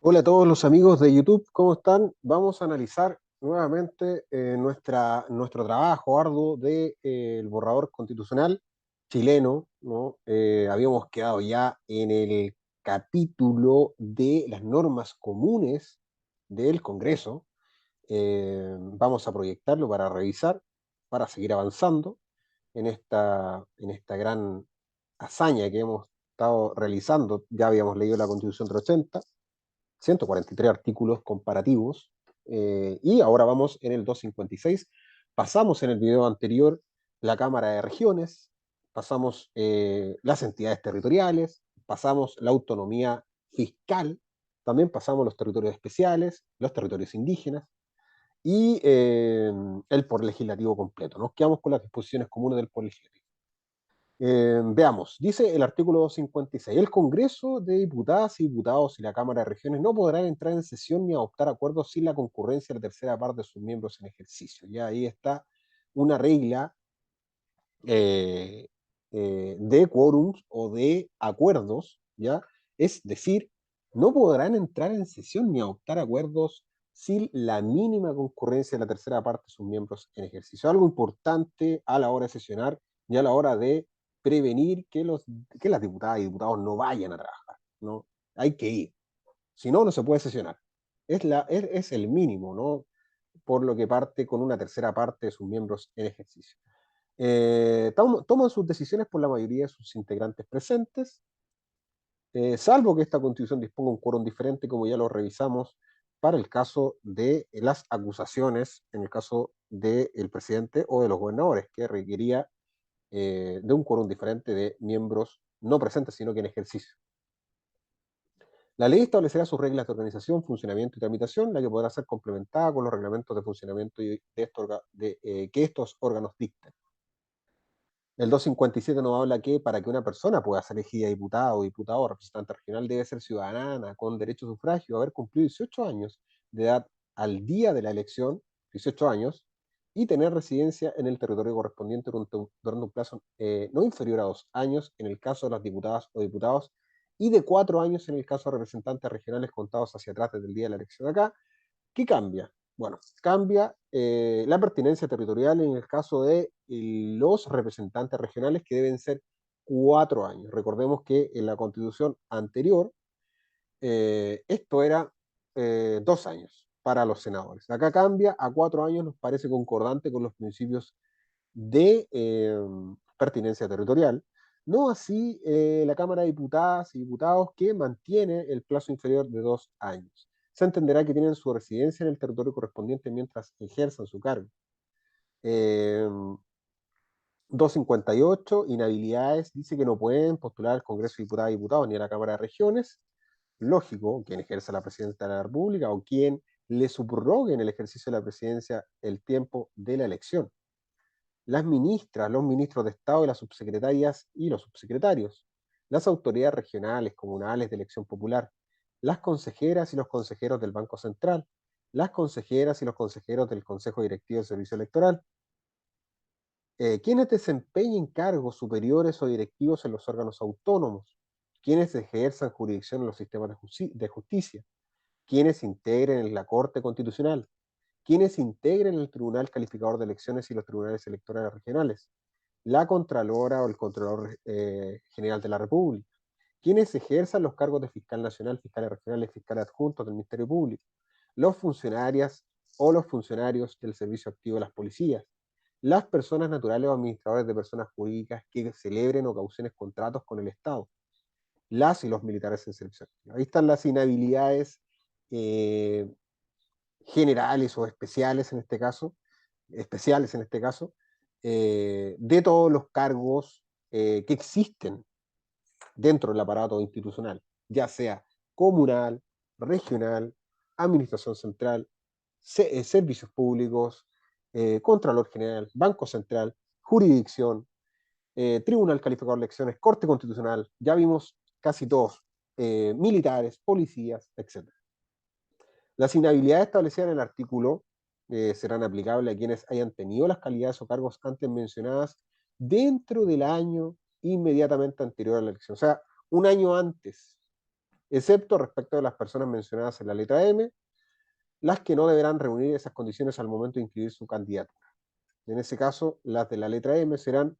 Hola a todos los amigos de YouTube, ¿cómo están? Vamos a analizar nuevamente nuestro trabajo arduo de, el borrador constitucional chileno, ¿no? Habíamos quedado ya en el capítulo de las normas comunes del Congreso. Vamos a proyectarlo para revisar, para seguir avanzando en esta gran hazaña que hemos estado realizando. Ya habíamos leído la Constitución del 80, 143 artículos comparativos, y ahora vamos en el 256. Pasamos en el video anterior la Cámara de Regiones, pasamos las entidades territoriales, pasamos la autonomía fiscal, también pasamos los territorios especiales, los territorios indígenas y el poder legislativo completo. Nos quedamos con las disposiciones comunes del poder legislativo. Veamos, dice el artículo 56, el Congreso de Diputadas y Diputados y la Cámara de Regiones no podrán entrar en sesión ni adoptar acuerdos sin la concurrencia de la tercera parte de sus miembros en ejercicio. Ya ahí está una regla eh, de quórums o de acuerdos, ¿ya? Es decir, no podrán entrar en sesión ni adoptar acuerdos sin la mínima concurrencia de la tercera parte de sus miembros en ejercicio. Algo importante a la hora de sesionar y a la hora de prevenir que las diputadas y diputados no vayan a trabajar, ¿no? Hay que ir. Si no, no se puede sesionar. Es el mínimo, ¿no? Por lo que parte con una tercera parte de sus miembros en ejercicio. Toman sus decisiones por la mayoría de sus integrantes presentes, salvo que esta constitución disponga un quórum diferente, como ya lo revisamos para el caso de las acusaciones, en el caso del presidente o de los gobernadores, que requería de un quórum diferente de miembros no presentes, sino que en ejercicio. La ley establecerá sus reglas de organización, funcionamiento y tramitación, la que podrá ser complementada con los reglamentos de funcionamiento que estos órganos dicten. El 257 nos habla que para que una persona pueda ser elegida diputada o diputado o representante regional debe ser ciudadana con derecho a sufragio, haber cumplido 18 años de edad al día de la elección, 18 años, y tener residencia en el territorio correspondiente durante un plazo no inferior a 2 años en el caso de las diputadas o diputados y de 4 años en el caso de representantes regionales contados hacia atrás desde el día de la elección. Acá, ¿qué cambia? Bueno, cambia la pertinencia territorial en el caso de los representantes regionales, que deben ser 4 años. Recordemos que en la constitución anterior esto era 2 años para los senadores. Acá cambia a 4 años, nos parece concordante con los principios de pertinencia territorial. No así la Cámara de Diputadas y Diputados, que mantiene el plazo inferior de 2 años. Se entenderá que tienen su residencia en el territorio correspondiente mientras ejerzan su cargo. Eh, 258, inhabilidades, dice que no pueden postular al Congreso de Diputadas y Diputados ni a la Cámara de Regiones. Lógico, quien ejerza la presidencia de la República o quien le subrogue en el ejercicio de la presidencia el tiempo de la elección. Las ministras, los ministros de Estado y las subsecretarias y los subsecretarios, las autoridades regionales, comunales de elección popular, las consejeras y los consejeros del Banco Central, las consejeras y los consejeros del Consejo Directivo del Servicio Electoral, quienes desempeñen cargos superiores o directivos en los órganos autónomos, quienes ejerzan jurisdicción en los sistemas de justicia, quienes integren en la Corte Constitucional, quienes integren el Tribunal Calificador de Elecciones y los tribunales electorales regionales, la Contralora o el Contralor General de la República, quienes ejerzan los cargos de fiscal nacional, fiscales regionales, fiscales adjuntos del Ministerio Público, los funcionarias o los funcionarios del servicio activo de las policías, las personas naturales o administradores de personas jurídicas que celebren o causen contratos con el Estado, las y los militares en servicio activo. Ahí están las inhabilidades eh, generales o especiales en este caso, de todos los cargos que existen dentro del aparato institucional, ya sea comunal, regional, administración central, servicios públicos, Contralor General, Banco Central, jurisdicción, Tribunal Calificador de Elecciones, Corte Constitucional, ya vimos casi todos, militares, policías, etc. Las inhabilidades establecidas en el artículo serán aplicables a quienes hayan tenido las calidades o cargos antes mencionadas dentro del año inmediatamente anterior a la elección. O sea, un año antes. excepto respecto de las personas mencionadas en la letra M, las que no deberán reunir esas condiciones al momento de inscribir su candidatura. En ese caso, las de la letra M serán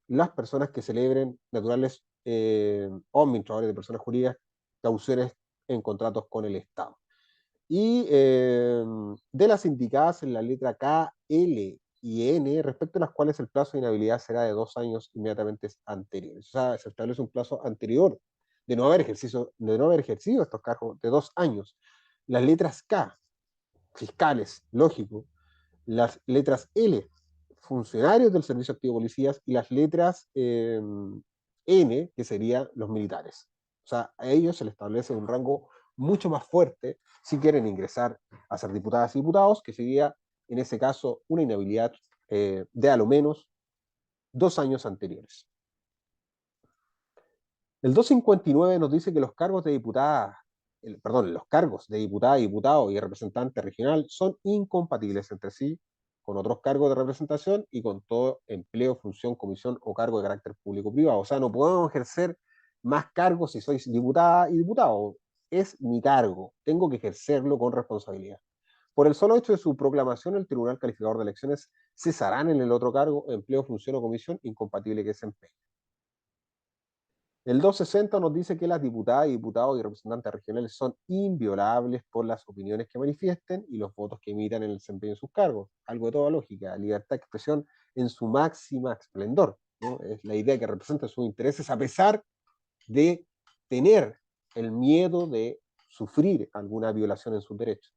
las personas que celebren naturales o administradores de personas jurídicas cauciones en contratos con el Estado. Y de las indicadas en la letra K, L y N, respecto a las cuales el plazo de inhabilidad será de 2 años inmediatamente anteriores. O sea, se establece un plazo anterior de no haber ejercido estos cargos de 2 años. Las letras K, fiscales, lógico. Las letras L, funcionarios del Servicio Activo de Policías, y las letras N, que serían los militares. O sea, a ellos se les establece un rango mucho más fuerte si quieren ingresar a ser diputadas y diputados, que sería en ese caso una inhabilidad de a lo menos 2 años anteriores. El 259 nos dice que los cargos de diputada, los cargos de diputada, diputado y representante regional son incompatibles entre sí con otros cargos de representación y con todo empleo, función, comisión o cargo de carácter público-privado. O sea, no podemos ejercer más cargos si soy diputada y diputado. Es mi cargo, tengo que ejercerlo con responsabilidad. Por el solo hecho de su proclamación, el Tribunal Calificador de Elecciones cesarán en el otro cargo, empleo, función o comisión incompatible que desempeñe. El 260 nos dice que las diputadas y diputados y representantes regionales son inviolables por las opiniones que manifiesten y los votos que emitan en el desempeño de sus cargos. Algo de toda lógica, libertad de expresión en su máxima esplendor, ¿no? Es la idea que representa sus intereses a pesar de tener el miedo de sufrir alguna violación en sus derechos.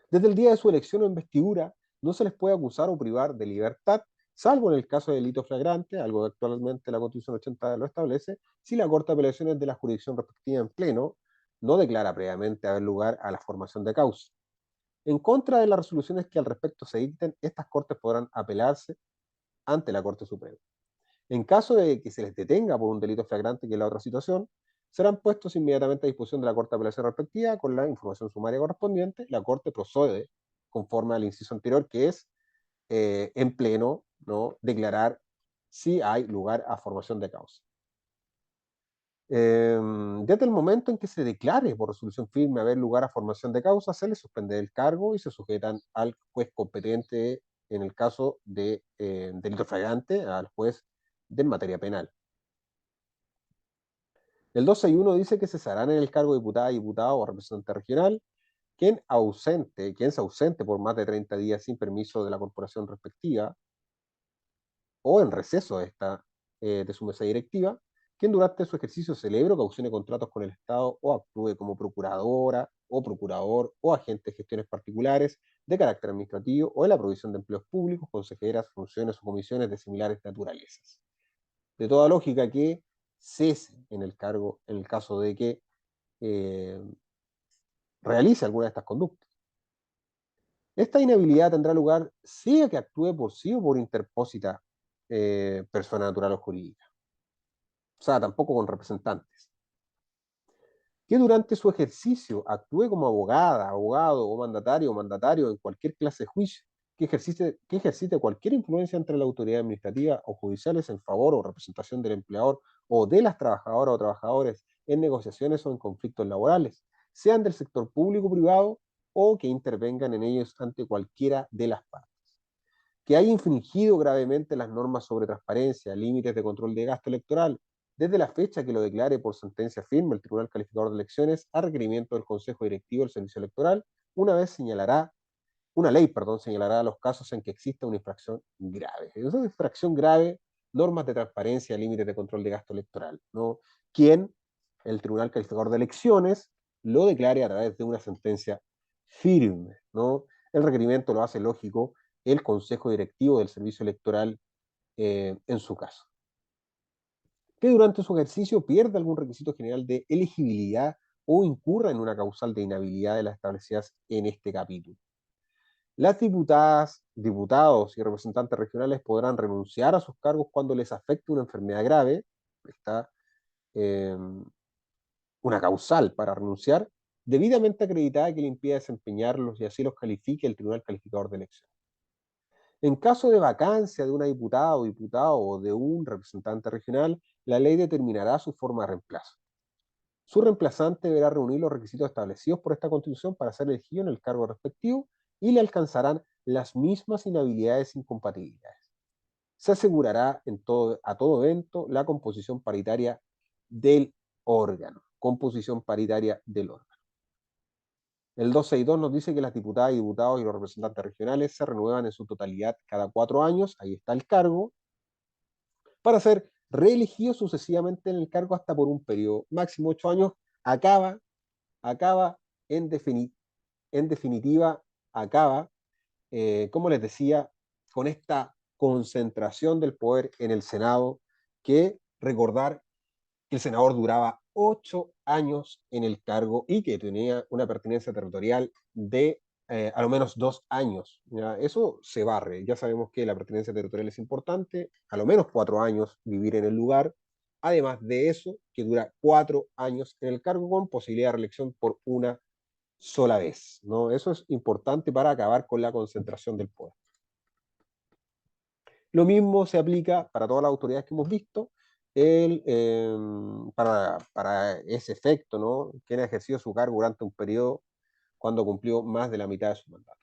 Desde el día de su elección o investidura, no se les puede acusar o privar de libertad, salvo en el caso de delito flagrante, algo que actualmente la Constitución 80 lo establece, si la Corte de Apelaciones de la jurisdicción respectiva en pleno no declara previamente haber lugar a la formación de causa. En contra de las resoluciones que al respecto se dicten, estas cortes podrán apelarse ante la Corte Suprema. En caso de que se les detenga por un delito flagrante, que es la otra situación, serán puestos inmediatamente a disposición de la Corte de Apelación respectiva con la información sumaria correspondiente. La Corte procede conforme al inciso anterior, que es en pleno, ¿no?, declarar si hay lugar a formación de causa. Desde el momento en que se declare por resolución firme haber lugar a formación de causa, se les suspende el cargo y se sujetan al juez competente en el caso de delito flagrante, al juez de materia penal. El 261 dice que cesarán en el cargo de diputada, diputado o representante regional quien se ausente por más de 30 días sin permiso de la corporación respectiva o en receso de su mesa directiva, quien durante su ejercicio celebre o caucione contratos con el Estado o actúe como procuradora o procurador o agente de gestiones particulares de carácter administrativo o en la provisión de empleos públicos, consejeras, funciones o comisiones de similares naturalezas. De toda lógica que cese en el cargo en el caso de que eh, realice alguna de estas conductas. Esta inhabilidad tendrá lugar sea que actúe por sí o por interpósita persona natural o jurídica. O sea, tampoco con representantes. Que durante su ejercicio actúe como abogada, abogado o mandatario en cualquier clase de juicio, que ejercite cualquier influencia entre la autoridad administrativa o judiciales en favor o representación del empleador o de las trabajadoras o trabajadores en negociaciones o en conflictos laborales, sean del sector público o privado o que intervengan en ellos ante cualquiera de las partes. Que haya infringido gravemente las normas sobre transparencia, límites de control de gasto electoral, desde la fecha que lo declare por sentencia firme el Tribunal Calificador de Elecciones a requerimiento del Consejo Directivo del Servicio Electoral, una ley, señalará los casos en que exista una infracción grave. Es una infracción grave, normas de transparencia, límites de control de gasto electoral, ¿no? Quien el Tribunal Calificador de Elecciones lo declare a través de una sentencia firme, ¿no? El requerimiento lo hace lógico el Consejo Directivo del Servicio Electoral en su caso. Que durante su ejercicio pierda algún requisito general de elegibilidad o incurra en una causal de inhabilidad de las establecidas en este capítulo. Las diputadas, diputados y representantes regionales podrán renunciar a sus cargos cuando les afecte una enfermedad grave, está una causal para renunciar, debidamente acreditada que le impida desempeñarlos y así los califique el Tribunal Calificador de Elecciones. En caso de vacancia de una diputada o diputado o de un representante regional, la ley determinará su forma de reemplazo. Su reemplazante deberá reunir los requisitos establecidos por esta Constitución para ser elegido en el cargo respectivo y le alcanzarán las mismas inhabilidades e incompatibilidades. Se asegurará a todo evento la composición paritaria del órgano. Composición paritaria del órgano. El 262 nos dice que las diputadas y diputados y los representantes regionales se renuevan en su totalidad cada 4 años, ahí está el cargo, para ser reelegidos sucesivamente en el cargo hasta por un periodo máximo 8 años, acaba, acaba en, en definitiva, acaba, como les decía, con esta concentración del poder en el Senado, que recordar que el senador duraba 8 años en el cargo y que tenía una pertenencia territorial de a lo menos 2 años. ¿Ya? Eso se barre. Ya sabemos que la pertenencia territorial es importante, a lo menos 4 años vivir en el lugar. Además de eso, que dura 4 años en el cargo con posibilidad de reelección por una sola vez. ¿No? Eso es importante para acabar con la concentración del poder. Lo mismo se aplica para todas las autoridades que hemos visto, para ese efecto, ¿no? Quien ha ejercido su cargo durante un periodo cuando cumplió más de la mitad de su mandato.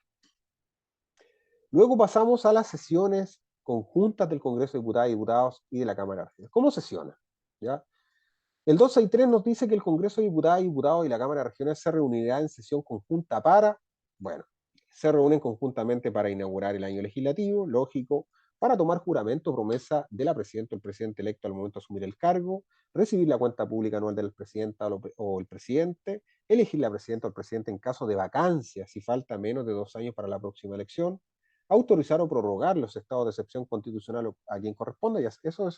Luego pasamos a las sesiones conjuntas del Congreso de Diputadas y Diputados y de la Cámara de Regiones. ¿Cómo sesiona? ¿Ya? El 263 nos dice que el Congreso de Diputadas y Diputados y la Cámara de Regiones se reunirá en sesión conjunta se reúnen conjuntamente para inaugurar el año legislativo, lógico, para tomar juramento o promesa de la presidenta o el presidente electo al momento de asumir el cargo, recibir la cuenta pública anual del presidenta o el presidente, elegir la presidenta o el presidente en caso de vacancia, si falta menos de 2 años para la próxima elección, autorizar o prorrogar los estados de excepción constitucional a quien corresponda, y eso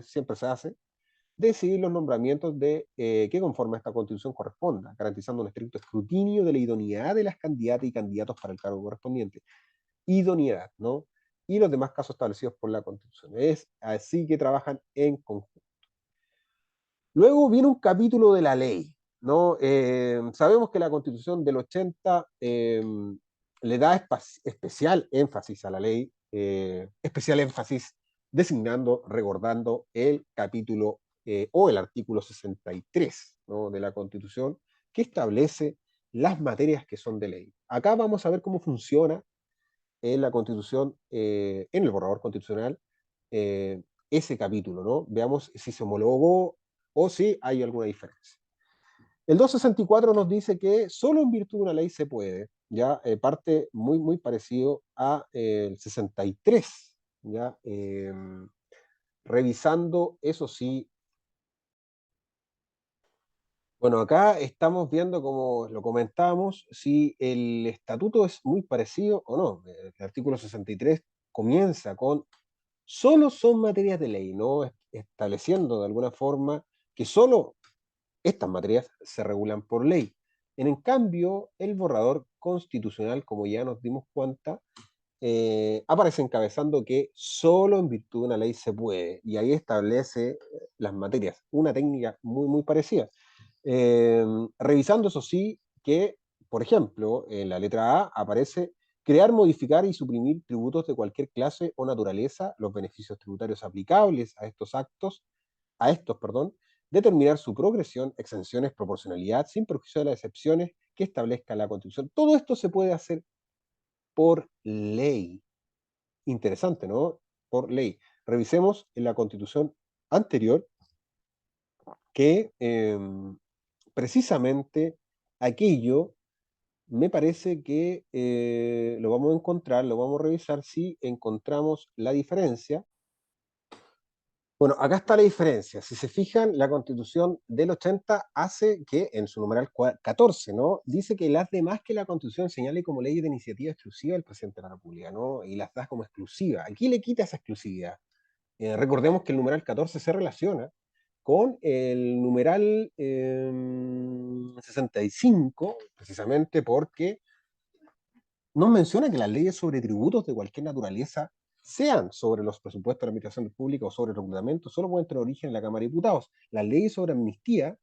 siempre se hace, decidir los nombramientos que conforme a esta constitución corresponda, garantizando un estricto escrutinio de la idoneidad de las candidatas y candidatos para el cargo correspondiente. Idoneidad, ¿no? Y los demás casos establecidos por la constitución. Es así que trabajan en conjunto. Luego viene un capítulo de la ley, ¿no? Sabemos que la constitución del 80 le da especial énfasis a la ley, especial énfasis designando, recordando el capítulo o el artículo 63, ¿no? De la Constitución, que establece las materias que son de ley. Acá vamos a ver cómo funciona en la Constitución, en el borrador constitucional, ese capítulo, ¿no? Veamos si se homologó o si hay alguna diferencia. El 264 nos dice que solo en virtud de una ley se puede, ya parte muy parecido a el 63, ya revisando, eso sí. Bueno, acá estamos viendo, como lo comentábamos, si el estatuto es muy parecido o no. El artículo 63 comienza con solo son materias de ley, ¿no? Estableciendo de alguna forma que solo estas materias se regulan por ley. En cambio, el borrador constitucional, como ya nos dimos cuenta, aparece encabezando que solo en virtud de una ley se puede, y ahí establece las materias, una técnica muy parecida. Revisando eso sí, que, por ejemplo, en la letra A aparece crear, modificar y suprimir tributos de cualquier clase o naturaleza, los beneficios tributarios aplicables a estos, perdón, determinar su progresión, exenciones, proporcionalidad, sin perjuicio de las excepciones que establezca la Constitución. Todo esto se puede hacer por ley. Interesante, ¿no? Por ley. Revisemos en la Constitución anterior que precisamente aquello me parece que lo vamos a encontrar, lo vamos a revisar si encontramos la diferencia. Bueno, acá está la diferencia. Si se fijan, la Constitución del 80 hace que, en su numeral 14, ¿no? Dice que las demás que la Constitución señale como leyes de iniciativa exclusiva del presidente de la República, ¿no? Y las da como exclusiva. Aquí le quita esa exclusividad. Recordemos que el numeral 14 se relaciona con el numeral 65, precisamente porque nos menciona que las leyes sobre tributos de cualquier naturaleza, sean sobre los presupuestos de la administración pública o sobre el reglamento, solo pueden tener origen en la Cámara de Diputados. Las leyes sobre amnistía,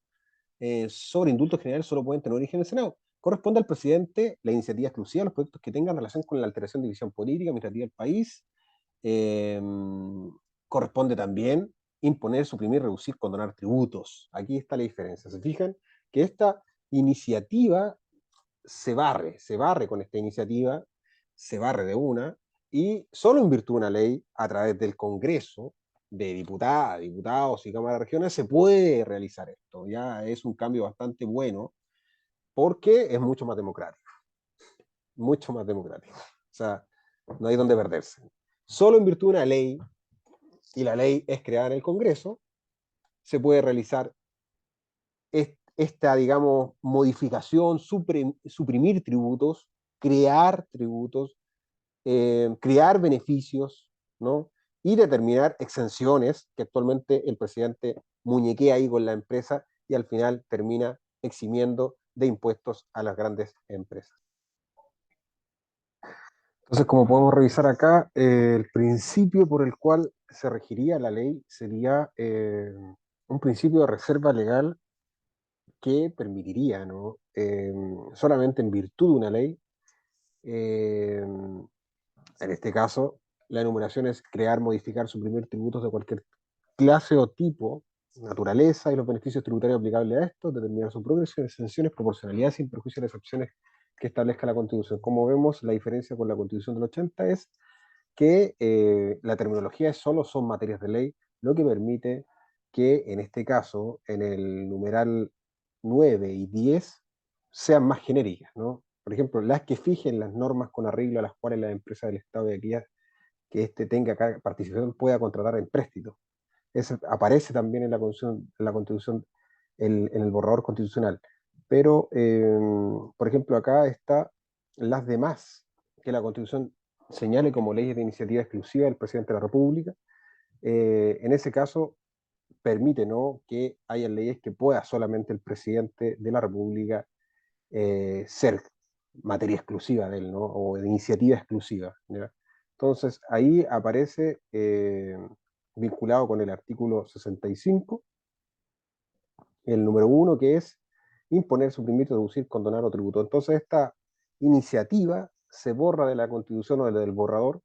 sobre indultos generales, solo pueden tener origen en el Senado. Corresponde al presidente la iniciativa exclusiva de los proyectos que tengan relación con la alteración de división política, administrativa del país. Eh, Corresponde también imponer, suprimir, reducir, condonar tributos. Aquí está la diferencia. ¿Se fijan? Que esta iniciativa se barre con esta iniciativa, se barre de una, y solo en virtud de una ley, a través del Congreso, de diputadas, diputados y cámaras de regiones, se puede realizar esto. Ya es un cambio bastante bueno, porque es mucho más democrático. O sea, no hay donde perderse. Solo en virtud de una ley, y la ley es creada en el Congreso, se puede realizar esta, digamos, modificación, suprimir tributos, crear beneficios, ¿no? Y determinar exenciones que actualmente el presidente muñequea ahí con la empresa y al final termina eximiendo de impuestos a las grandes empresas. Entonces, como podemos revisar acá, el principio por el cual se regiría la ley sería un principio de reserva legal que permitiría, ¿no? Solamente en virtud de una ley, en este caso, la enumeración es crear, modificar, suprimir tributos de cualquier clase o tipo, naturaleza y los beneficios tributarios aplicables a estos, determinar su progresión, exenciones, proporcionalidad sin perjuicio de las opciones que establezca la Constitución. Como vemos, la diferencia con la Constitución del 80 es que la terminología es solo son materias de ley, lo que permite que en este caso, en el numeral 9 y 10, sean más genéricas, ¿no? Por ejemplo, las que fijen las normas con arreglo a las cuales la empresa del Estado de aquellas que éste tenga participación pueda contratar empréstitos. Eso aparece también en la Constitución en el borrador constitucional. Pero, por ejemplo, acá está las demás que la Constitución señale como leyes de iniciativa exclusiva del presidente de la República. En ese caso, permite, ¿no?, que haya leyes que pueda solamente el presidente de la República ser materia exclusiva de él, ¿no?, o de iniciativa exclusiva, ¿ya? Entonces, ahí aparece vinculado con el artículo 65, el número 1, que es imponer, suprimir, reducir, condonar o tributo. Entonces, esta iniciativa se borra de la Constitución o del borrador,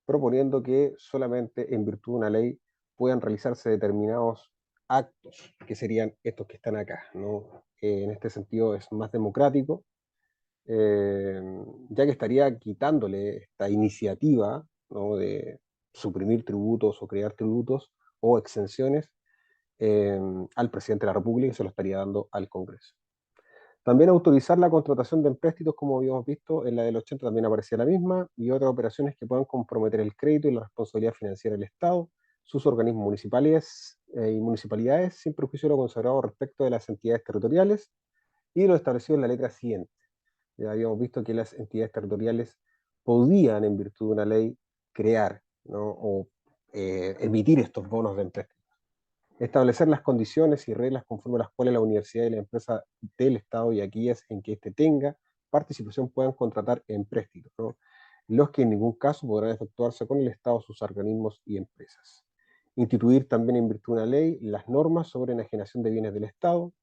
proponiendo que solamente en virtud de una ley puedan realizarse determinados actos, que serían estos que están acá, ¿no? En este sentido es más democrático, eh, ya que estaría quitándole esta iniciativa, ¿no?, de suprimir tributos o crear tributos o exenciones eh, al presidente de la República, y se lo estaría dando al Congreso. También autorizar la contratación de empréstitos, como habíamos visto, en la del 80 también aparecía la misma, y otras operaciones que puedan comprometer el crédito y la responsabilidad financiera del Estado, sus organismos municipales y municipalidades, sin perjuicio de lo consagrado respecto de las entidades territoriales y lo establecido en la letra siguiente. Ya habíamos visto que las entidades territoriales podían, en virtud de una ley, crear, ¿no?, o emitir estos bonos de empréstito. Establecer las condiciones y reglas conforme a las cuales la universidad y la empresa del Estado y aquellas en que éste tenga participación puedan contratar empréstitos, ¿no?, los que en ningún caso podrán efectuarse con el Estado, sus organismos y empresas. Instituir también en virtud de una ley las normas sobre enajenación de bienes del Estado,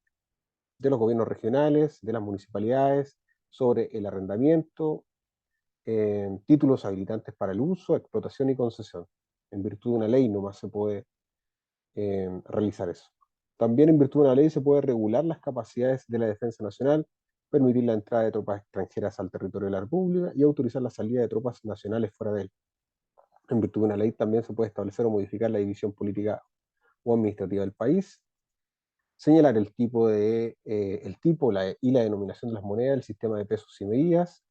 de los gobiernos regionales, de las municipalidades, sobre el arrendamiento, títulos habilitantes para el uso, explotación y concesión. En virtud de una ley nomás se puede realizar eso. También en virtud de una ley se puede regular las capacidades de la defensa nacional, permitir la entrada de tropas extranjeras al territorio de la República y autorizar la salida de tropas nacionales fuera de él. En virtud de una ley también se puede establecer o modificar la división política o administrativa del país, señalar el tipo y la denominación de las monedas, el sistema de pesos y medidas,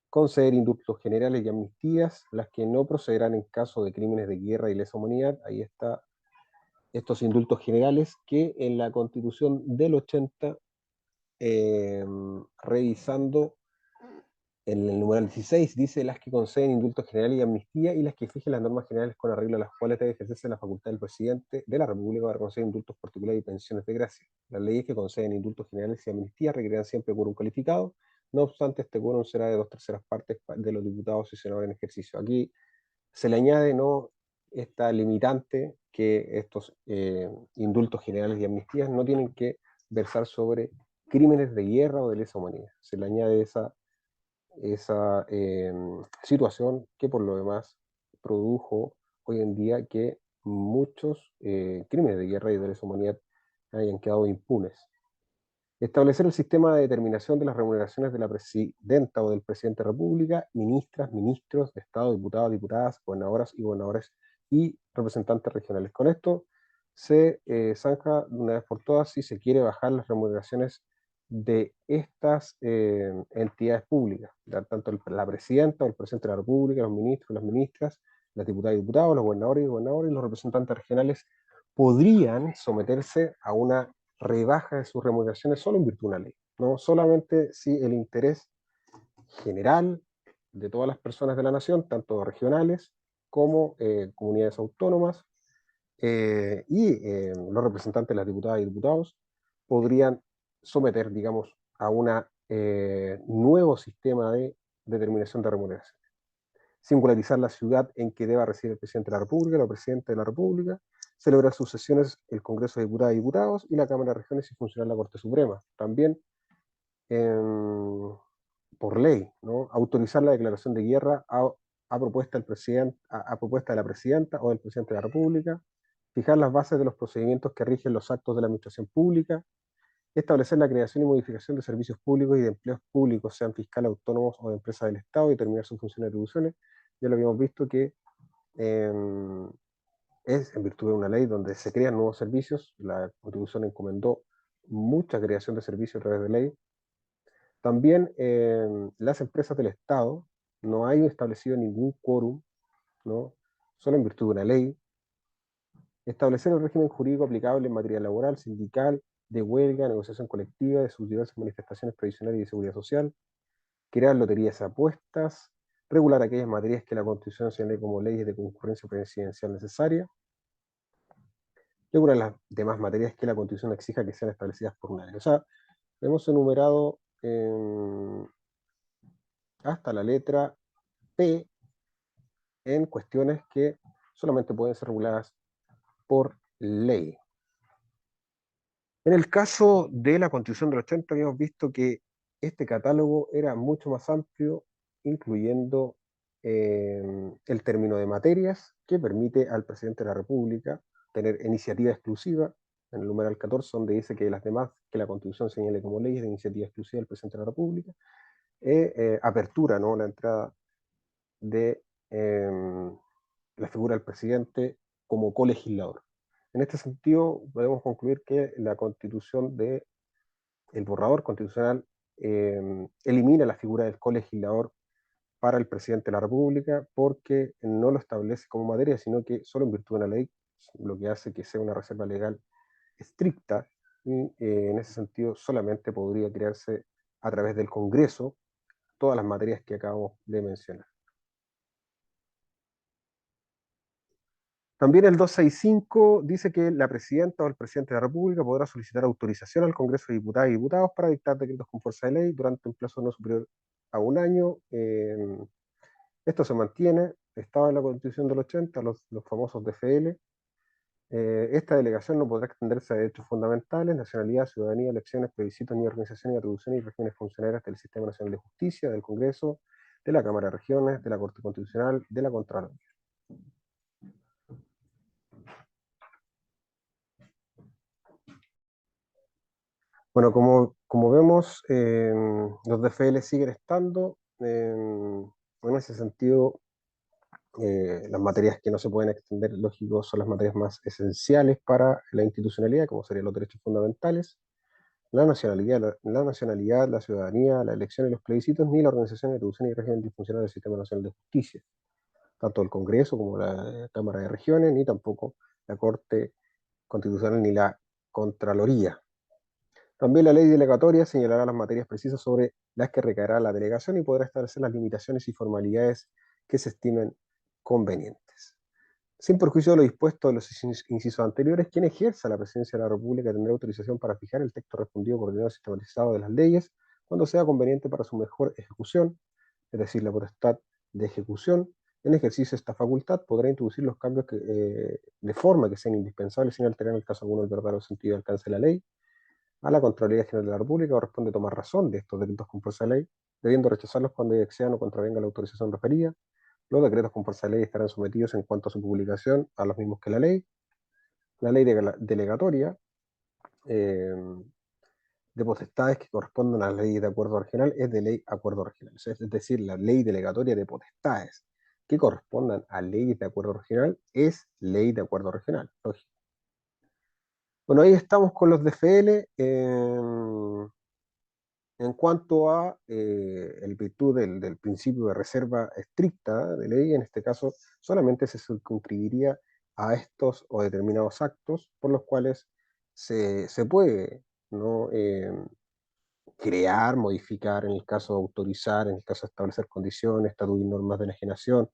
conceder indultos generales y amnistías, las que no procederán en caso de crímenes de guerra y lesa humanidad. Ahí está estos indultos generales que en la Constitución del 80, eh, revisando en el numeral 16, dice las que conceden indultos generales y amnistía y las que fijen las normas generales con arreglo a las cuales debe ejercerse la facultad del presidente de la República para conceder indultos particulares y pensiones de gracia. Las leyes que conceden indultos generales y amnistía requerirán siempre quórum calificado, no obstante este quórum será de 2/3 de los diputados y senadores en ejercicio. Aquí se le añade, ¿no?, esta limitante que estos indultos generales y amnistías no tienen que versar sobre crímenes de guerra o de lesa humanidad. Se le añade esa situación que por lo demás produjo hoy en día que muchos crímenes de guerra y de lesa humanidad hayan quedado impunes. Establecer el sistema de determinación de las remuneraciones de la presidenta o del presidente de la República, ministras, ministros de Estado, diputados, diputadas, gobernadoras y gobernadores y representantes regionales. Con esto se zanja de una vez por todas si se quiere bajar las remuneraciones de estas entidades públicas, tanto la presidenta o el presidente de la República, los ministros, las ministras, las diputadas y diputados, los gobernadores y gobernadores y los representantes regionales podrían someterse a una rebaja de sus remuneraciones solo en virtud de una ley, no solamente si el interés general de todas las personas de la nación, tanto regionales como comunidades autónomas los representantes de las diputadas y diputados podrían someter, digamos, a un nuevo sistema de determinación de remuneración. Singularizar la ciudad en que deba residir el presidente de la República, el presidente de la República, celebrar sus sesiones el Congreso de Diputadas y Diputados y la Cámara de Regiones y funcionar la Corte Suprema. También, por ley, ¿no? Autorizar la declaración de guerra a propuesta del presidente, a propuesta de la presidenta o del presidente de la República, fijar las bases de los procedimientos que rigen los actos de la administración pública, establecer la creación y modificación de servicios públicos y de empleos públicos, sean fiscales, autónomos o de empresas del Estado, y determinar su función y atribuciones. Ya lo habíamos visto que eh, es en virtud de una ley donde se crean nuevos servicios. La Constitución encomendó mucha creación de servicios a través de ley. También las empresas del Estado no hay establecido ningún quórum, ¿no? Solo en virtud de una ley. Establecer el régimen jurídico aplicable en materia laboral, sindical, de huelga, negociación colectiva, de sus diversas manifestaciones previsionales y de seguridad social. Crear loterías y apuestas. Regular aquellas materias que la Constitución señale como leyes de concurrencia presidencial necesaria. Regular las demás materias que la Constitución exija que sean establecidas por una ley. O sea, hemos enumerado hasta la letra P en cuestiones que solamente pueden ser reguladas por ley. En el caso de la Constitución del 80 habíamos visto que este catálogo era mucho más amplio, incluyendo el término de materias que permite al presidente de la República tener iniciativa exclusiva, en el numeral 14, donde dice que las demás que la Constitución señale como leyes de iniciativa exclusiva del presidente de la República, apertura, ¿no?, la entrada de la figura del presidente como colegislador. En este sentido, podemos concluir que la constitución de el borrador constitucional elimina la figura del colegislador para el presidente de la República porque no lo establece como materia, sino que solo en virtud de una ley, lo que hace que sea una reserva legal estricta y en ese sentido solamente podría crearse a través del Congreso todas las materias que acabamos de mencionar. También el 265 dice que la presidenta o el presidente de la República podrá solicitar autorización al Congreso de Diputadas y Diputados para dictar decretos con fuerza de ley durante un plazo no superior a un año. Esto se mantiene, estaba en la Constitución del 80, los famosos DFL. Esta delegación no podrá extenderse a derechos fundamentales, nacionalidad, ciudadanía, elecciones, plebiscitos, ni organizaciones, atribuciones y regímenes funcionarias del Sistema Nacional de Justicia, del Congreso, de la Cámara de Regiones, de la Corte Constitucional, de la Contraloría. Bueno, como vemos, los DFL siguen estando. En ese sentido, las materias que no se pueden extender, lógico, son las materias más esenciales para la institucionalidad, como serían los derechos fundamentales, la ciudadanía, la elección y los plebiscitos, ni la organización, institución y régimen disfuncional del Sistema Nacional de Justicia, tanto el Congreso como la Cámara de Regiones, ni tampoco la Corte Constitucional ni la Contraloría. También la ley delegatoria señalará las materias precisas sobre las que recaerá la delegación y podrá establecer las limitaciones y formalidades que se estimen convenientes. Sin perjuicio de lo dispuesto de los incisos anteriores, quien ejerza la presidencia de la República tendrá autorización para fijar el texto respondido, coordinado y sistematizado de las leyes cuando sea conveniente para su mejor ejecución, es decir, la potestad de ejecución. En ejercicio de esta facultad podrá introducir los cambios de forma que sean indispensables sin alterar en el caso alguno el verdadero sentido y alcance de la ley. A la Contraloría General de la República corresponde tomar razón de estos decretos con fuerza de ley, debiendo rechazarlos cuando excedan o contravenga la autorización referida. Los decretos con fuerza de ley estarán sometidos en cuanto a su publicación a los mismos que la ley. La ley delegatoria eh, de potestades que corresponden a la ley de acuerdo regional es de ley acuerdo regional. Es decir, la ley delegatoria de potestades que correspondan a leyes de acuerdo regional es ley de acuerdo regional. Lógico. Bueno, ahí estamos con los DFL. En cuanto a el virtud del principio de reserva estricta de ley, en este caso solamente se circunscribiría a estos o determinados actos por los cuales se puede, ¿no? Crear, modificar, en el caso de autorizar, en el caso de establecer condiciones, estatuir normas de enajenación.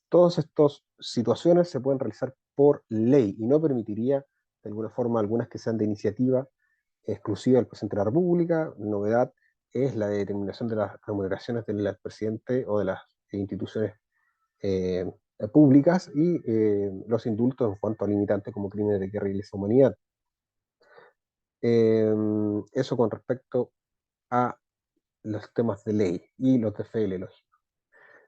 Todas estas situaciones se pueden realizar por ley y no permitiría de alguna forma algunas que sean de iniciativa exclusiva del presidente de la República. La novedad es la determinación de las remuneraciones del presidente o de las instituciones eh, públicas y los indultos en cuanto a limitantes como crímenes de guerra y lesa humanidad. Eso con respecto a los temas de ley y los TFL, lógico.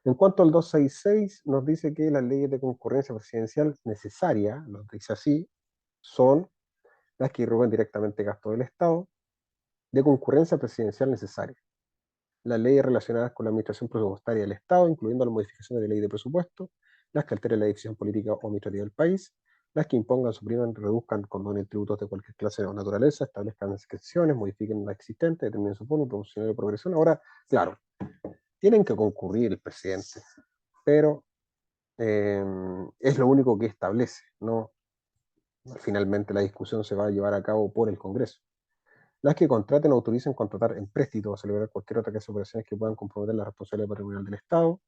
En cuanto al 266, nos dice que las leyes de concurrencia presidencial necesaria, nos dice así, son las que irrumpen directamente gasto del Estado, de concurrencia presidencial necesaria. Las leyes relacionadas con la administración presupuestaria del Estado, incluyendo las modificaciones de ley de presupuesto, las que alteren la decisión política o administrativa del país, las que impongan, supriman, reduzcan, condonen tributos de cualquier clase o naturaleza, establezcan excepciones, modifiquen la existente, determinen su forma, promocionen la progresión. Ahora, claro, tienen que concurrir el presidente, pero es lo único que establece, ¿no? Finalmente la discusión se va a llevar a cabo por el Congreso. Las que contraten o autoricen contratar empréstito o celebrar cualquier otra clase de operaciones que puedan comprometer la responsabilidad patrimonial del Estado,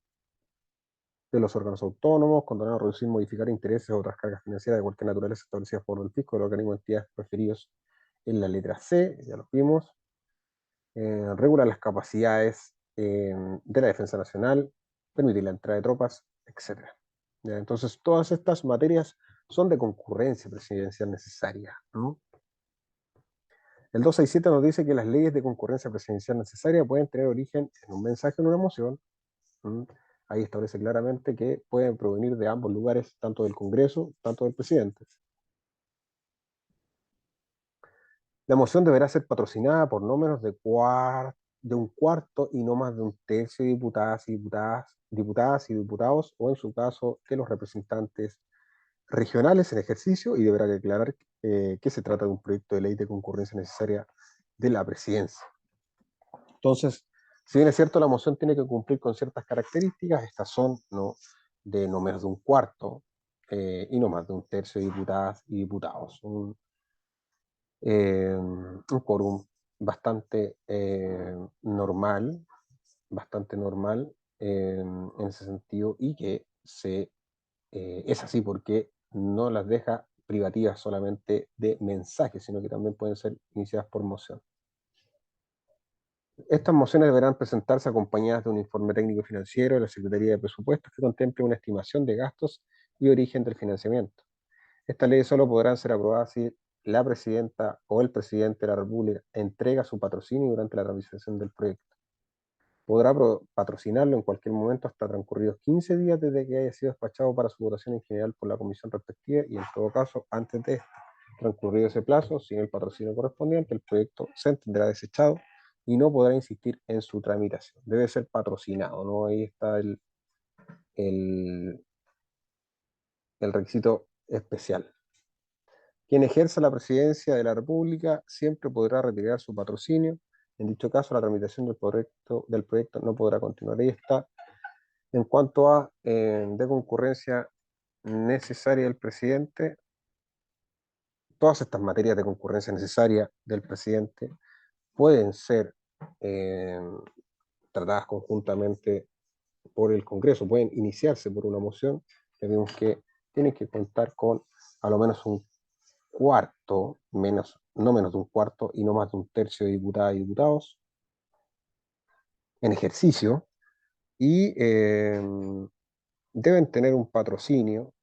de los órganos autónomos, condonar o reducir, modificar intereses o otras cargas financieras de cualquier naturaleza establecidas por el fisco, del organismo de entidades preferidos en la letra C, ya lo vimos. Regular las capacidades de la defensa nacional, permitir la entrada de tropas, etc. ¿Ya? Entonces, todas estas materias son de concurrencia presidencial necesaria, ¿no? El 267 nos dice que las leyes de concurrencia presidencial necesaria pueden tener origen en un mensaje o en una moción. ¿Mm? Ahí establece claramente que pueden provenir de ambos lugares, tanto del Congreso, tanto del presidente. La moción deberá ser patrocinada por no menos de un cuarto y no más de un tercio de diputadas y diputados, o en su caso, de los representantes regionales en ejercicio, y deberá declarar que se trata de un proyecto de ley de concurrencia necesaria de la presidencia. Entonces, si bien es cierto, la moción tiene que cumplir con ciertas características, estas son, ¿no?, de no menos de un cuarto y no más de un tercio de diputadas y diputados. Un quórum bastante bastante normal en ese sentido, y que es así porque no las deja privativas solamente de mensajes, sino que también pueden ser iniciadas por moción. Estas mociones deberán presentarse acompañadas de un informe técnico financiero de la Secretaría de Presupuestos que contemple una estimación de gastos y origen del financiamiento. Estas leyes solo podrán ser aprobadas si la presidenta o el presidente de la República entrega su patrocinio durante la tramitación del proyecto. Podrá patrocinarlo en cualquier momento hasta transcurridos 15 días desde que haya sido despachado para su votación en general por la comisión respectiva, y en todo caso antes de transcurrido ese plazo, sin el patrocinio correspondiente, el proyecto se entenderá desechado y no podrá insistir en su tramitación. Debe ser patrocinado, ¿no? Ahí está el, el requisito especial. Quien ejerza la presidencia de la República siempre podrá retirar su patrocinio. En dicho caso, la tramitación del proyecto no podrá continuar. Ahí está. En cuanto a de concurrencia necesaria del presidente, todas estas materias de concurrencia necesaria del presidente pueden ser eh, tratadas conjuntamente por el Congreso, pueden iniciarse por una moción. Ya vimos que tienen que contar con a lo menos un cuarto, no menos de un cuarto y no más de un tercio de diputadas y diputados en ejercicio, y deben tener un patrocinio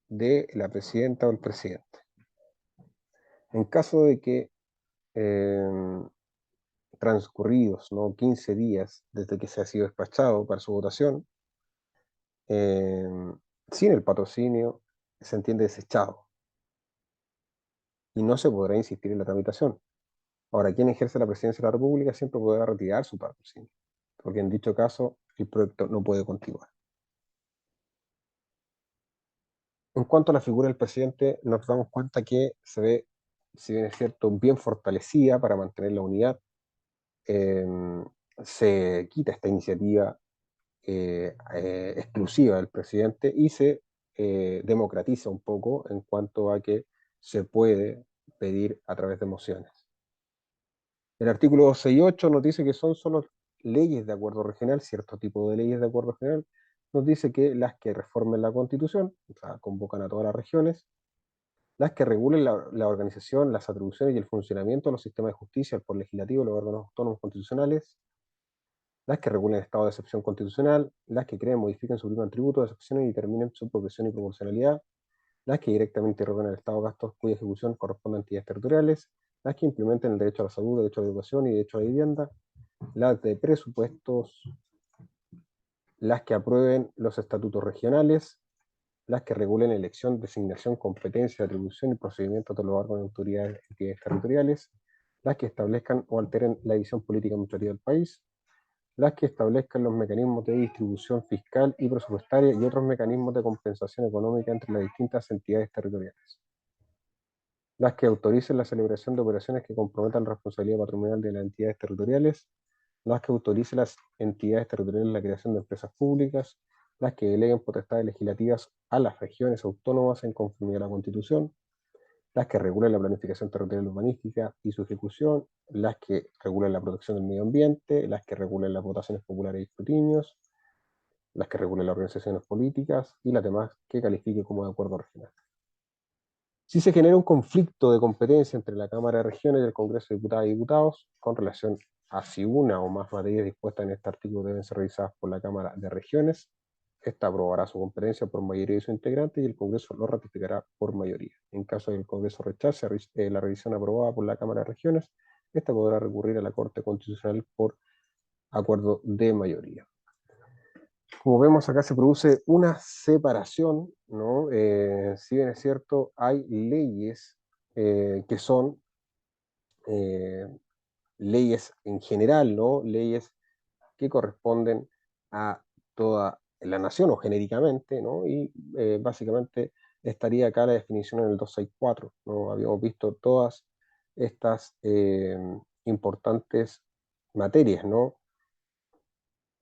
de la presidenta o el presidente. En caso de que eh, transcurridos, ¿no?, 15 días desde que se ha sido despachado para su votación, eh, sin el patrocinio se entiende desechado y no se podrá insistir en la tramitación. Ahora, quien ejerce la presidencia de la República siempre podrá retirar su patrocinio, porque en dicho caso el proyecto no puede continuar. En cuanto a la figura del presidente, nos damos cuenta que se ve, si bien es cierto, bien fortalecida para mantener la unidad. eh, Se quita esta iniciativa exclusiva del presidente y se democratiza un poco en cuanto a que se puede pedir a través de mociones. El artículo 268 nos dice que son solo leyes de acuerdo regional, cierto tipo de leyes de acuerdo regional, nos dice que las que reformen la Constitución, o sea, convocan a todas las regiones, las que regulen la organización, las atribuciones y el funcionamiento de los sistemas de justicia, el poder legislativo, los órganos autónomos constitucionales, las que regulen el estado de excepción constitucional, las que creen, modifiquen, supriman tributos, excepciones y determinen su progresión y proporcionalidad, las que directamente erogan el estado de gastos cuya ejecución corresponde a entidades territoriales, las que implementen el derecho a la salud, derecho a la educación y derecho a la vivienda, las de presupuestos, las que aprueben los estatutos regionales, las que regulen elección, designación, competencia, atribución y procedimientos de los órganos de autoridades, entidades territoriales, las que establezcan o alteren la división política administrativa del país, las que establezcan los mecanismos de distribución fiscal y presupuestaria y otros mecanismos de compensación económica entre las distintas entidades territoriales, las que autoricen la celebración de operaciones que comprometan la responsabilidad patrimonial de las entidades territoriales, las que autoricen las entidades territoriales la creación de empresas públicas, las que deleguen potestades legislativas a las regiones autónomas en conformidad a la Constitución, las que regulen la planificación territorial urbanística y su ejecución, las que regulen la protección del medio ambiente, las que regulen las votaciones populares y escrutinios, las que regulen las organizaciones políticas y las demás que califique como de acuerdo regional. Si se genera un conflicto de competencia entre la Cámara de Regiones y el Congreso de Diputadas y Diputados con relación a si una o más materias dispuestas en este artículo deben ser revisadas por la Cámara de Regiones, esta aprobará su competencia por mayoría de sus integrantes y el Congreso lo ratificará por mayoría. En caso de que el Congreso rechace la revisión aprobada por la Cámara de Regiones, esta podrá recurrir a la Corte Constitucional por acuerdo de mayoría. Como vemos acá se produce una separación, ¿no? Si bien es cierto, hay leyes que son eh, leyes en general, ¿no? Leyes que corresponden a toda la nación o genéricamente, ¿no? Y básicamente estaría acá la definición en el 264, ¿no? Habíamos visto todas estas importantes materias, ¿no?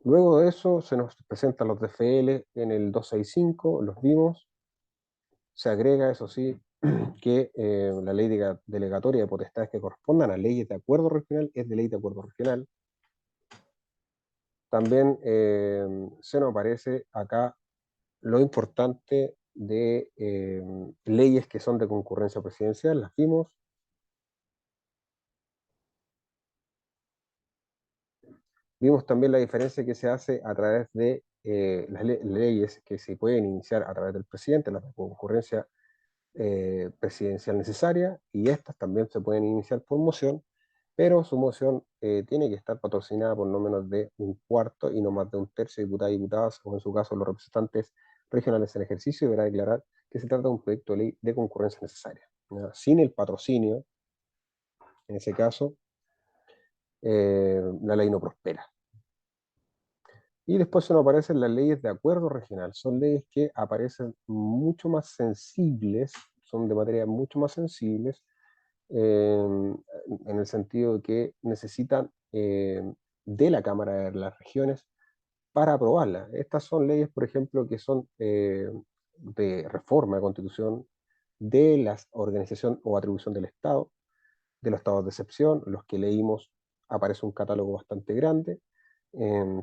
Luego de eso se nos presentan los DFL en el 265, los vimos. Se agrega, eso sí, que la ley delegatoria de potestades que correspondan a leyes de acuerdo regional es de ley de acuerdo regional. También se nos aparece acá lo importante de leyes que son de concurrencia presidencial, las vimos. Vimos también la diferencia que se hace a través de las leyes que se pueden iniciar a través del presidente, la concurrencia presidencial necesaria, y estas también se pueden iniciar por moción, pero su moción tiene que estar patrocinada por no menos de un cuarto y no más de un tercio de diputados y diputadas, o en su caso los representantes regionales en ejercicio, deberá declarar que se trata de un proyecto de ley de concurrencia necesaria. ¿Ya? Sin el patrocinio, en ese caso, la ley no prospera. Y después se nos aparecen las leyes de acuerdo regional. Son leyes que aparecen mucho más sensibles, son de materia mucho más sensibles, en el sentido de que necesitan de la Cámara de las Regiones para aprobarla. Estas son leyes, por ejemplo, que son de reforma de constitución, de la organización o atribución del Estado, de los estados de excepción, los que leímos aparece un catálogo bastante grande,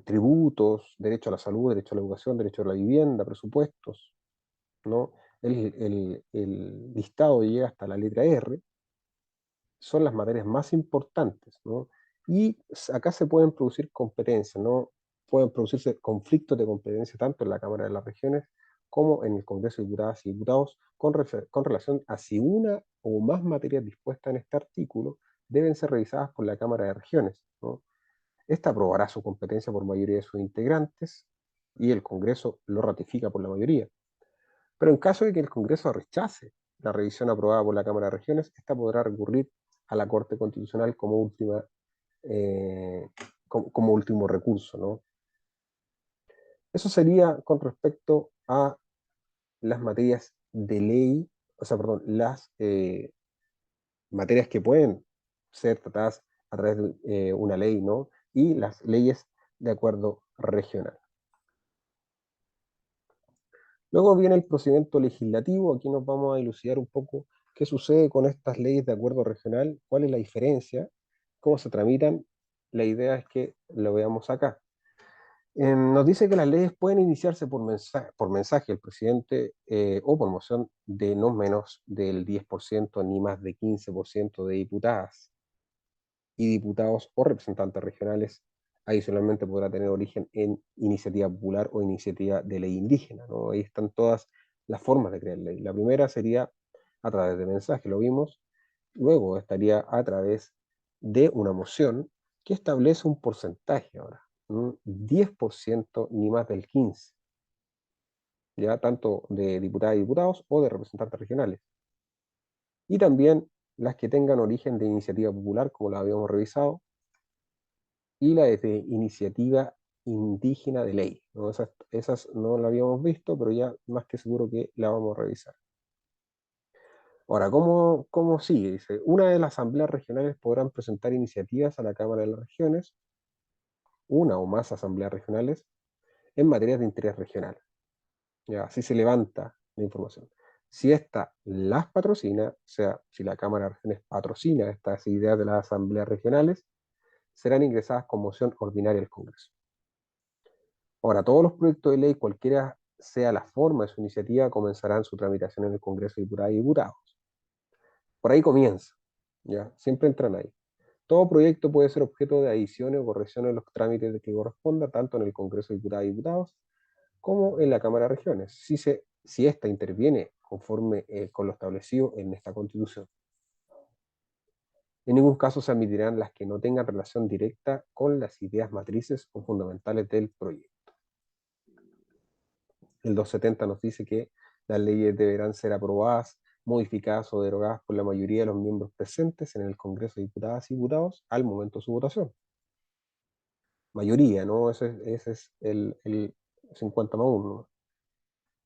tributos, derecho a la salud, derecho a la educación, derecho a la vivienda, presupuestos, ¿no? El listado llega hasta la letra R, son las materias más importantes, ¿no? Y acá se pueden producir competencias, ¿no? Pueden producirse conflictos de competencia tanto en la Cámara de las Regiones como en el Congreso de Diputadas y Diputados con relación a si una o más materias dispuestas en este artículo deben ser revisadas por la Cámara de Regiones, ¿no? Esta aprobará su competencia por mayoría de sus integrantes y el Congreso lo ratifica por la mayoría. Pero en caso de que el Congreso rechace la revisión aprobada por la Cámara de Regiones, esta podrá recurrir a la Corte Constitucional como como último recurso, ¿no? Eso sería con respecto a las materias de ley, o sea, perdón, las materias que pueden ser tratadas a través de una ley, ¿no? Y las leyes de acuerdo regional. Luego viene el procedimiento legislativo. Aquí nos vamos a dilucidar un poco qué sucede con estas leyes de acuerdo regional, cuál es la diferencia, cómo se tramitan. La idea es que lo veamos acá. Nos dice que las leyes pueden iniciarse por mensaje del presidente o por moción de no menos del 10% ni más de 15% de diputadas y diputados o representantes regionales. Adicionalmente podrá tener origen en iniciativa popular o iniciativa de ley indígena, ¿no? Ahí están todas las formas de crear ley. La primera sería a través de mensaje, lo vimos. Luego estaría a través de una moción que establece un porcentaje ahora, un 10% ni más del 15%, ya tanto de diputadas y diputados o de representantes regionales. Y también las que tengan origen de iniciativa popular, como la habíamos revisado, y la de iniciativa indígena de ley, ¿no? Esas no la habíamos visto, pero ya más que seguro que la vamos a revisar. Ahora, ¿cómo sigue? Dice, una de las asambleas regionales podrán presentar iniciativas a la Cámara de las Regiones, una o más asambleas regionales, en materias de interés regional. Ya, así se levanta la información. Si esta las patrocina, o sea, si la Cámara de Regiones patrocina estas ideas de las asambleas regionales, serán ingresadas con moción ordinaria al Congreso. Ahora, todos los proyectos de ley, cualquiera sea la forma de su iniciativa, comenzarán su tramitación en el Congreso de Diputadas y Diputados. Por ahí comienza, ¿ya? Siempre entran ahí. Todo proyecto puede ser objeto de adiciones o correcciones en los trámites que corresponda, tanto en el Congreso de Diputadas y Diputados como en la Cámara de Regiones, si ésta interviene conforme con lo establecido en esta Constitución. En ningún caso se admitirán las que no tengan relación directa con las ideas matrices o fundamentales del proyecto. El 270 nos dice que las leyes deberán ser aprobadas, modificadas o derogadas por la mayoría de los miembros presentes en el Congreso de Diputadas y Diputados al momento de su votación. Mayoría, ¿no? Ese es el 50+1.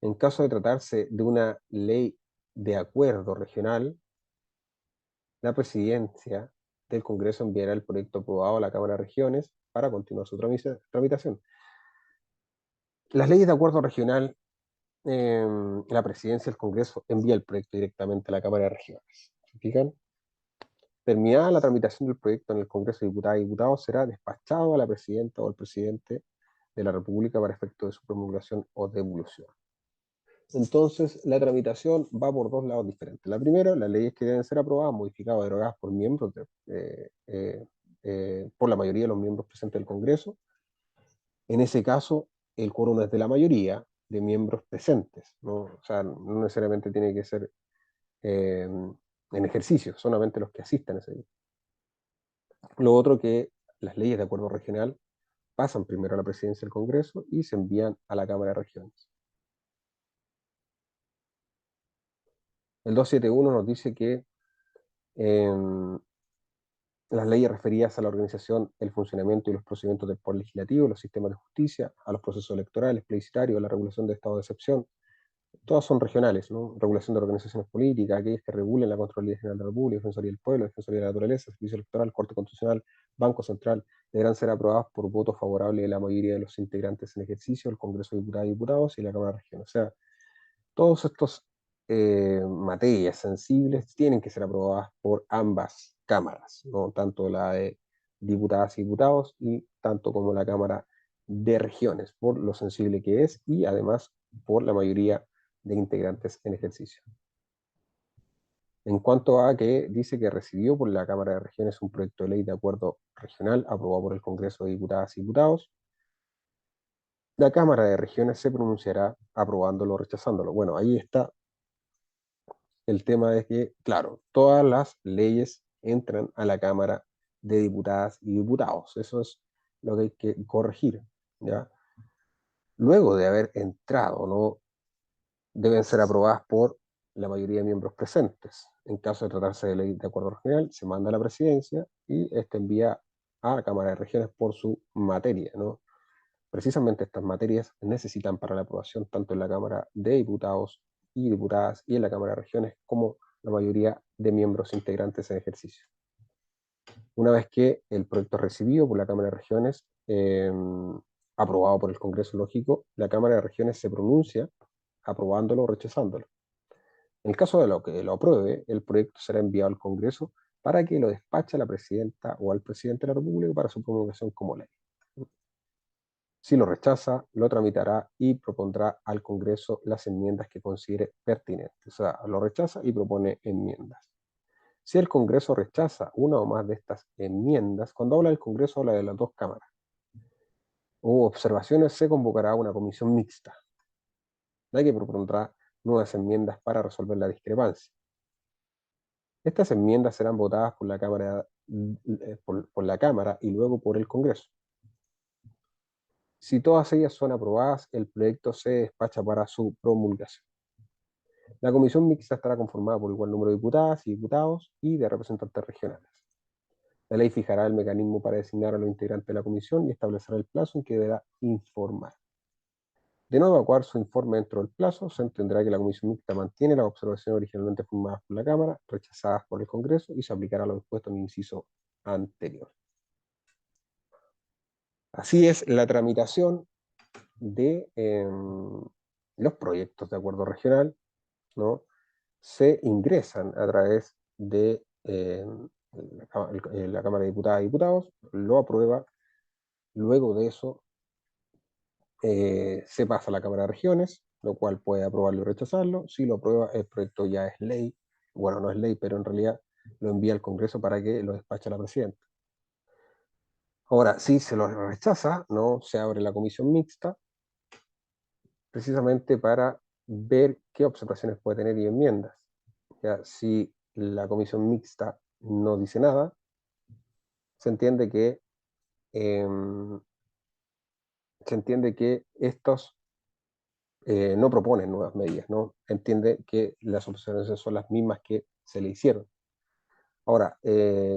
En caso de tratarse de una ley de acuerdo regional, la presidencia del Congreso enviará el proyecto aprobado a la Cámara de Regiones para continuar su tramitación. Las leyes de acuerdo regional, la presidencia del Congreso envía el proyecto directamente a la Cámara de Regiones. ¿Se fijan? Terminada la tramitación del proyecto en el Congreso de Diputadas y Diputados, será despachado a la presidenta o al presidente de la República para efecto de su promulgación o devolución. Entonces, la tramitación va por dos lados diferentes. La primera, las leyes que deben ser aprobadas, modificadas o derogadas por miembros por la mayoría de los miembros presentes del Congreso. En ese caso, el quórum es de la mayoría de miembros presentes, ¿no? O sea, no necesariamente tiene que ser en ejercicio, solamente los que asistan a ese día. Lo otro que las leyes de acuerdo regional pasan primero a la presidencia del Congreso y se envían a la Cámara de Regiones. El 271 nos dice que las leyes referidas a la organización, el funcionamiento y los procedimientos del Poder Legislativo, los sistemas de justicia, a los procesos electorales, plebiscitarios, a la regulación de estado de excepción, todas son regionales, ¿no? Regulación de organizaciones políticas, aquellas que regulen la Contraloría General de la República, Defensoría del Pueblo, Defensoría de la Naturaleza, Servicio Electoral, Corte Constitucional, Banco Central, deberán ser aprobadas por voto favorable de la mayoría de los integrantes en ejercicio del Congreso de Diputadas y Diputados y la Cámara de Regiones. O sea, todos estos materias sensibles tienen que ser aprobadas por ambas cámaras, ¿no? Tanto la de diputadas y diputados y tanto como la Cámara de Regiones, por lo sensible que es y además por la mayoría de integrantes en ejercicio. En cuanto a que dice que recibió por la Cámara de Regiones un proyecto de ley de acuerdo regional aprobado por el Congreso de Diputadas y Diputados, la Cámara de Regiones se pronunciará aprobándolo o rechazándolo. Bueno, ahí está. El tema es que, claro, todas las leyes entran a la Cámara de Diputadas y Diputados. Eso es lo que hay que corregir, ¿ya? luego de haber entrado, ¿no? Deben ser aprobadas por la mayoría de miembros presentes. En caso de tratarse de ley de acuerdo regional, se manda a la presidencia y este envía a la Cámara de Regiones por su materia, ¿no? Precisamente estas materias necesitan para la aprobación tanto en la Cámara de Diputados y Diputadas y en la Cámara de Regiones como la mayoría de miembros integrantes en ejercicio. Una vez que el proyecto es recibido por la Cámara de Regiones, aprobado por el Congreso lógico, la Cámara de Regiones se pronuncia aprobándolo o rechazándolo. En el caso de lo que lo apruebe, el proyecto será enviado al Congreso para que lo despache a la presidenta o al presidente de la República para su promulgación como ley. Si lo rechaza, lo tramitará y propondrá al Congreso las enmiendas que considere pertinentes. O sea, lo rechaza y propone enmiendas. Si el Congreso rechaza una o más de estas enmiendas, cuando habla del Congreso habla de las dos cámaras, o observaciones, se convocará una comisión mixta, la que propondrá nuevas enmiendas para resolver la discrepancia. Estas enmiendas serán votadas por la Cámara, por la Cámara y luego por el Congreso. Si todas ellas son aprobadas, el proyecto se despacha para su promulgación. La comisión mixta estará conformada por igual número de diputadas y diputados y de representantes regionales. La ley fijará el mecanismo para designar a los integrantes de la comisión y establecerá el plazo en que deberá informar. De no evacuar su informe dentro del plazo, se entenderá que la comisión mixta mantiene las observaciones originalmente formadas por la Cámara, rechazadas por el Congreso, y se aplicará lo dispuesto en el inciso anterior. Así es la tramitación de los proyectos de acuerdo regional, ¿no? Se ingresan a través de la Cámara de Diputadas y Diputados, lo aprueba, luego de eso se pasa a la Cámara de Regiones, lo cual puede aprobarlo y rechazarlo. Si lo aprueba, el proyecto ya es ley. Bueno, no es ley, pero en realidad lo envía al Congreso para que lo despache la presidenta. Ahora, si se lo rechaza, no se abre la comisión mixta, precisamente para ver qué observaciones puede tener y enmiendas. Ya, si la comisión mixta no dice nada, se entiende que, eh, estos no proponen nuevas medidas, ¿no? Entiende que las observaciones son las mismas que se le hicieron. Ahora,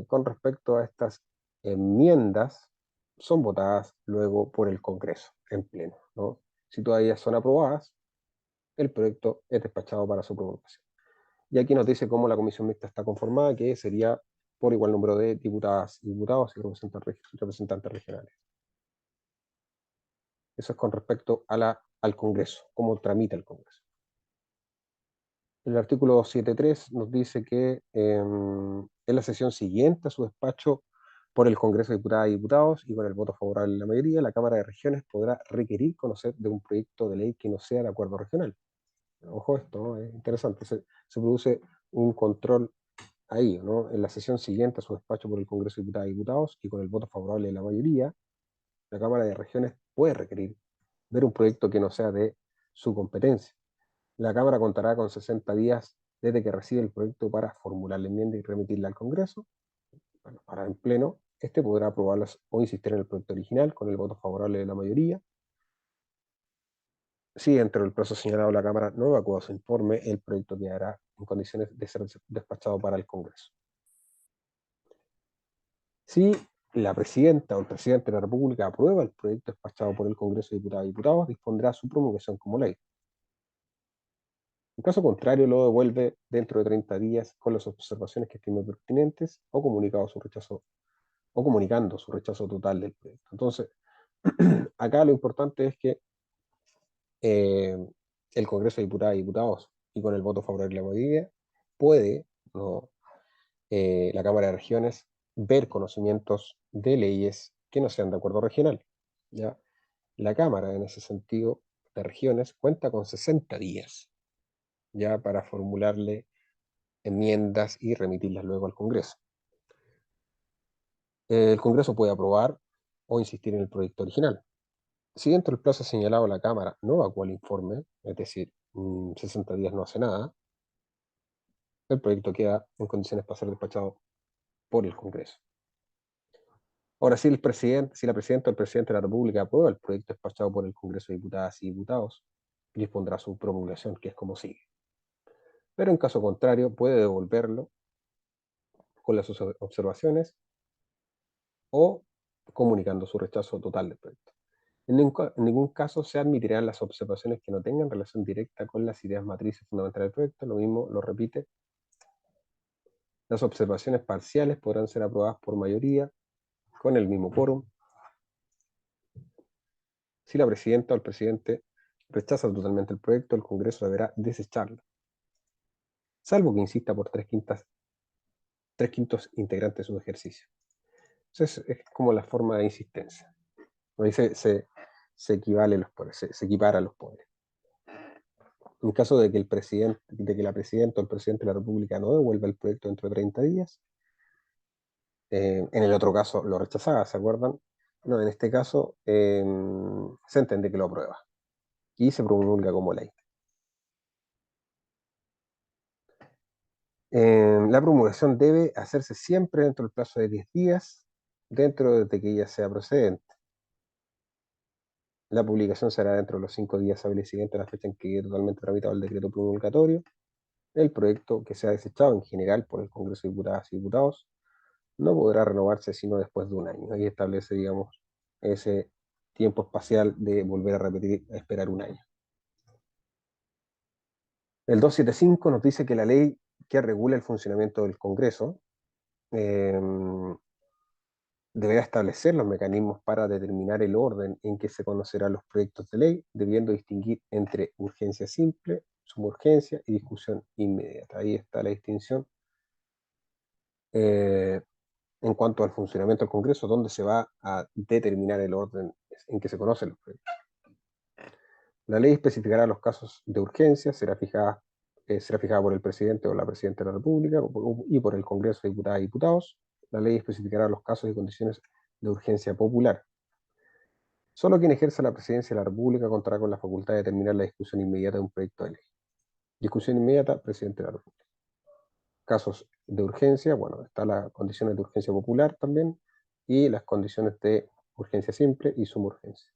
con respecto a estas enmiendas, son votadas luego por el Congreso en pleno, ¿no? Si todas ellas son aprobadas, el proyecto es despachado para su promulgación. Y aquí nos dice cómo la comisión mixta está conformada, que sería por igual número de diputadas y diputados y representantes regionales. Eso es con respecto a al Congreso, cómo tramita el Congreso. El artículo 7.3 nos dice que en la sesión siguiente a su despacho por el Congreso de Diputadas y Diputados y con el voto favorable de la mayoría, la Cámara de Regiones podrá requerir conocer de un proyecto de ley que no sea de acuerdo regional. Ojo esto, ¿no? Es interesante. Se produce un control ahí, ¿no? En la sesión siguiente a su despacho por el Congreso de Diputadas y Diputados y con el voto favorable de la mayoría, la Cámara de Regiones puede requerir ver un proyecto que no sea de su competencia. La Cámara contará con 60 días desde que recibe el proyecto para formular la enmienda y remitirla al Congreso. Bueno, para en pleno, este podrá aprobarlas o insistir en el proyecto original con el voto favorable de la mayoría. Si dentro del plazo señalado la Cámara no evacúa su informe, el proyecto quedará en condiciones de ser despachado para el Congreso. Si la presidenta o el presidente de la República aprueba el proyecto despachado por el Congreso de Diputadas y Diputados, dispondrá su promulgación como ley. En caso contrario, lo devuelve dentro de 30 días con las observaciones que estime pertinentes o comunicando su rechazo total del proyecto. Entonces, acá lo importante es que eh, el Congreso de Diputadas y Diputados, y con el voto favorable de la mayoría, puede, ¿no? La Cámara de Regiones, ver conocimientos de leyes que no sean de acuerdo regional. ¿Ya? La Cámara, en ese sentido, de Regiones, cuenta con 60 días ya para formularle enmiendas y remitirlas luego al Congreso. El Congreso puede aprobar o insistir en el proyecto original. Si dentro del plazo señalado la Cámara no evacúa el informe, es decir, 60 días no hace nada, el proyecto queda en condiciones para ser despachado por el Congreso. Ahora, si la presidenta o el presidente de la República aprueba el proyecto despachado por el Congreso de Diputadas y Diputados, dispondrá su promulgación, que es como sigue. Pero en caso contrario, puede devolverlo con las observaciones o comunicando su rechazo total del proyecto. En ningún caso se admitirán las observaciones que no tengan relación directa con las ideas matrices fundamentales del proyecto. Lo mismo lo repite. Las observaciones parciales podrán ser aprobadas por mayoría con el mismo quórum. Si la presidenta o el presidente rechaza totalmente el proyecto, el Congreso deberá desecharlo, salvo que insista por tres quintos integrantes de su ejercicio. Entonces es como la forma de insistencia. Ahí se equivale los poderes, se equipara los poderes. En caso de que la presidenta o el presidente de la República no devuelva el proyecto dentro de 30 días, en el otro caso lo rechazaba, ¿se acuerdan? No, en este caso se entiende que lo aprueba y se promulga como ley. La promulgación debe hacerse siempre dentro del plazo de 10 días, dentro de que ella sea procedente. La publicación será dentro de los 5 días hábiles siguientes a la fecha en que quede totalmente tramitado el decreto promulgatorio. El proyecto que sea desechado en general por el Congreso de Diputadas y Diputados no podrá renovarse sino después de un año. Ahí establece, digamos, ese tiempo espacial de volver a repetir, a esperar un año. El 275 nos dice que la ley que regula el funcionamiento del Congreso deberá establecer los mecanismos para determinar el orden en que se conocerán los proyectos de ley, debiendo distinguir entre urgencia simple, suma urgencia y discusión inmediata. Ahí está la distinción en cuanto al funcionamiento del Congreso, donde se va a determinar el orden en que se conocen los proyectos. La ley especificará los casos de urgencia, será fijada por el presidente o la presidenta de la República y por el Congreso de Diputadas y Diputados. La ley especificará los casos y condiciones de urgencia popular. Solo quien ejerza la presidencia de la República contará con la facultad de determinar la discusión inmediata de un proyecto de ley. Discusión inmediata, presidente de la República. Casos de urgencia, bueno, están las condiciones de urgencia popular también y las condiciones de urgencia simple y suma urgencia.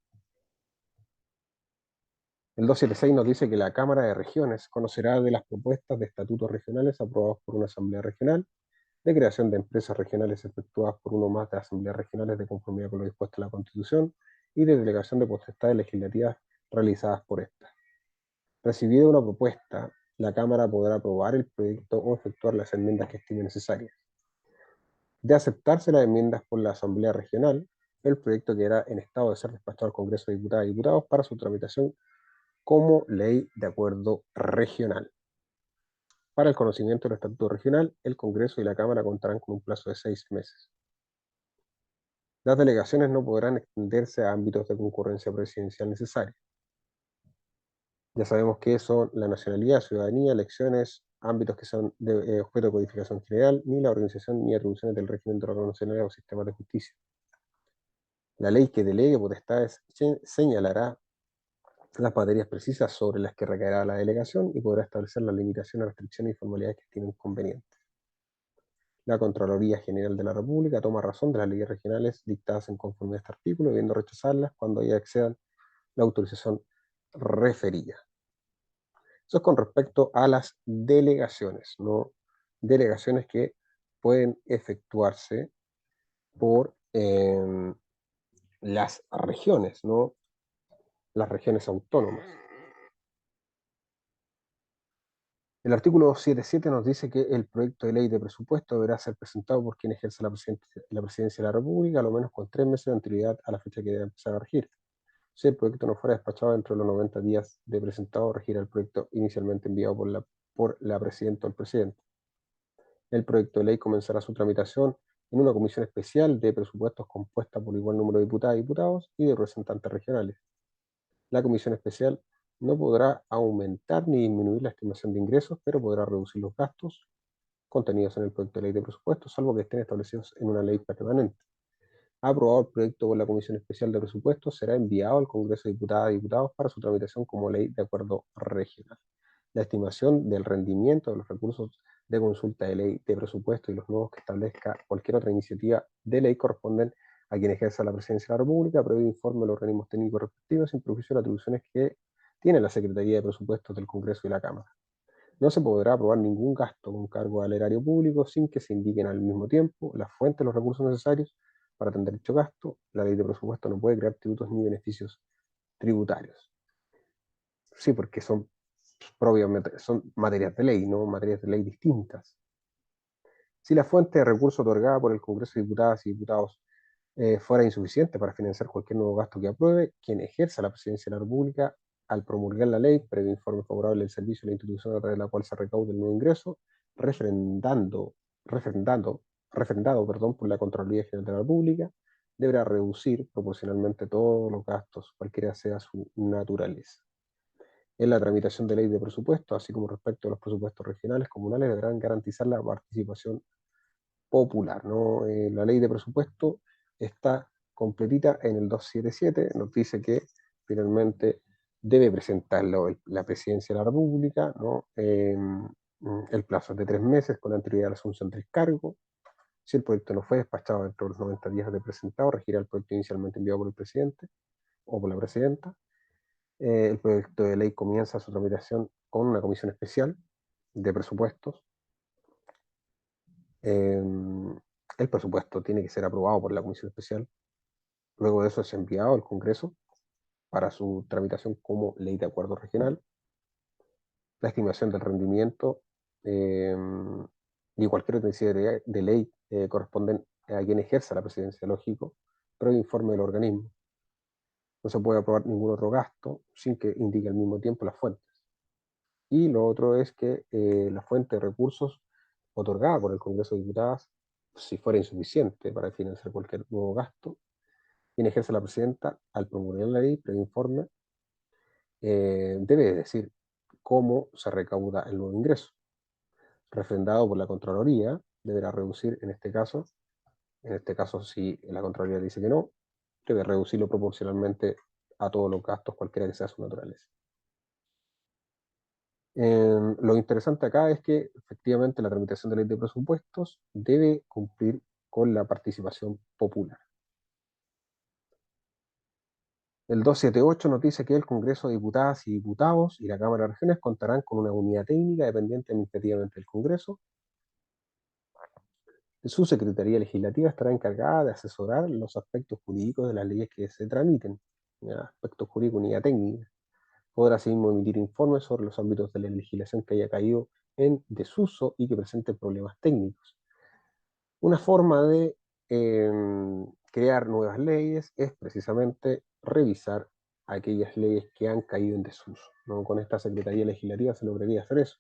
El 276 nos dice que la Cámara de Regiones conocerá de las propuestas de estatutos regionales aprobados por una asamblea regional, de creación de empresas regionales efectuadas por uno más de asambleas regionales de conformidad con lo dispuesto en la Constitución y de delegación de potestades legislativas realizadas por esta. Recibida una propuesta, la Cámara podrá aprobar el proyecto o efectuar las enmiendas que estime necesarias. De aceptarse las enmiendas por la Asamblea Regional, el proyecto quedará en estado de ser despachado al Congreso de Diputadas y Diputados para su tramitación como ley de acuerdo regional. Para el conocimiento del Estatuto Regional, el Congreso y la Cámara contarán con un plazo de 6 meses. Las delegaciones no podrán extenderse a ámbitos de concurrencia presidencial necesaria. Ya sabemos que son la nacionalidad, ciudadanía, elecciones, ámbitos que son de objeto de codificación general, ni la organización ni atribuciones del régimen de órganos nacionales o sistemas de justicia. La ley que delegue potestades señalará las materias precisas sobre las que recaerá la delegación y podrá establecer las limitaciones, restricciones y formalidades que estimen convenientes. La Contraloría General de la República toma razón de las leyes regionales dictadas en conformidad a este artículo, debiendo rechazarlas cuando ellas excedan la autorización referida. Eso es con respecto a las delegaciones, ¿no? Delegaciones que pueden efectuarse por las regiones, ¿no? Las regiones autónomas. El artículo 277 nos dice que el proyecto de ley de presupuesto deberá ser presentado por quien ejerza la presidencia de la República, a lo menos con 3 meses de anterioridad a la fecha que debe empezar a regir. Si el proyecto no fuera despachado dentro de los 90 días de presentado, regirá el proyecto inicialmente enviado por la presidenta o el presidente. El proyecto de ley comenzará su tramitación en una comisión especial de presupuestos compuesta por igual número de diputadas y diputados y de representantes regionales. La comisión especial no podrá aumentar ni disminuir la estimación de ingresos, pero podrá reducir los gastos contenidos en el proyecto de ley de presupuestos, salvo que estén establecidos en una ley permanente. Aprobado el proyecto por la Comisión Especial de Presupuestos, será enviado al Congreso de Diputadas y Diputados para su tramitación como ley de acuerdo regional. La estimación del rendimiento de los recursos de consulta de ley de presupuesto y los nuevos que establezca cualquier otra iniciativa de ley corresponden a quien ejerza la presidencia de la República, previo informe de los organismos técnicos respectivos, sin perjuicio de las atribuciones que tiene la Secretaría de Presupuestos del Congreso y la Cámara. No se podrá aprobar ningún gasto con cargo al erario público sin que se indiquen al mismo tiempo las fuentes de los recursos necesarios para atender dicho gasto. La ley de presupuesto no puede crear tributos ni beneficios tributarios. Sí, porque son propiamente, son materias de ley, no materias de ley distintas. Si la fuente de recursos otorgada por el Congreso de Diputadas y Diputados fuera insuficiente para financiar cualquier nuevo gasto que apruebe, quien ejerza la presidencia de la República, al promulgar la ley, previo informe favorable del servicio de la institución a través de la cual se recaude el nuevo ingreso, refrendando, refrendando, refrendado, perdón, por la Contraloría General de la República, deberá reducir proporcionalmente todos los gastos, cualquiera sea su naturaleza. En la tramitación de ley de presupuesto, así como respecto a los presupuestos regionales, comunales, deberán garantizar la participación popular, ¿no? La ley de presupuesto está completita en el 277, nos dice que finalmente debe presentarlo la presidencia de la República, ¿no? El plazo es de 3 meses con anterioridad a la asunción del cargo. Si el proyecto no fue despachado dentro de los 90 días de presentado, regirá el proyecto inicialmente enviado por el presidente o por la presidenta. El proyecto de ley comienza su tramitación con una comisión especial de presupuestos. El presupuesto tiene que ser aprobado por la comisión especial. Luego de eso es enviado al Congreso para su tramitación como ley de acuerdo regional. La estimación del rendimiento eh, y cualquier otra de ley corresponden a quien ejerza la presidencia, lógico, pero informe del organismo. No se puede aprobar ningún otro gasto sin que indique al mismo tiempo las fuentes. Y lo otro es que la fuente de recursos otorgada por el Congreso de Diputados, si fuera insuficiente para financiar cualquier nuevo gasto, quien ejerce la presidenta, al promulgar la ley, previo informe, debe decir cómo se recauda el nuevo ingreso. Refrendado por la Contraloría, deberá reducir en este caso si la Contraloría dice que no, debe reducirlo proporcionalmente a todos los gastos, cualquiera que sea su naturaleza. Lo interesante acá es que efectivamente la tramitación de ley de presupuestos debe cumplir con la participación popular. El 278 nos dice que el Congreso de Diputadas y Diputados y la Cámara de Regiones contarán con una unidad técnica dependiente administrativamente del Congreso. Su Secretaría Legislativa estará encargada de asesorar los aspectos jurídicos de las leyes que se tramiten. Aspectos jurídicos, unidad técnica. Podrá asimismo emitir informes sobre los ámbitos de la legislación que haya caído en desuso y que presente problemas técnicos. Una forma de crear nuevas leyes es precisamente revisar aquellas leyes que han caído en desuso, ¿no? Con esta Secretaría Legislativa se lograría hacer eso.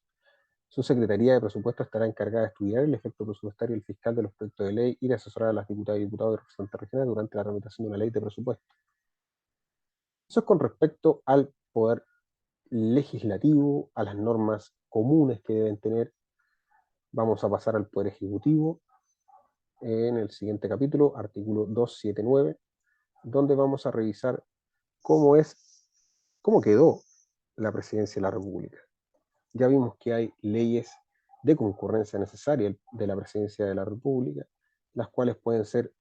Su Secretaría de Presupuesto estará encargada de estudiar el efecto presupuestario y el fiscal de los proyectos de ley y de asesorar a las diputadas y diputados y representantes regionales durante la tramitación de una ley de presupuesto. Eso es con respecto al poder legislativo, a las normas comunes que deben tener. Vamos a pasar al poder ejecutivo en el siguiente capítulo, artículo 279, donde vamos a revisar cómo quedó la presidencia de la República. Ya vimos que hay leyes de concurrencia necesaria de la presidencia de la República, las cuales pueden ser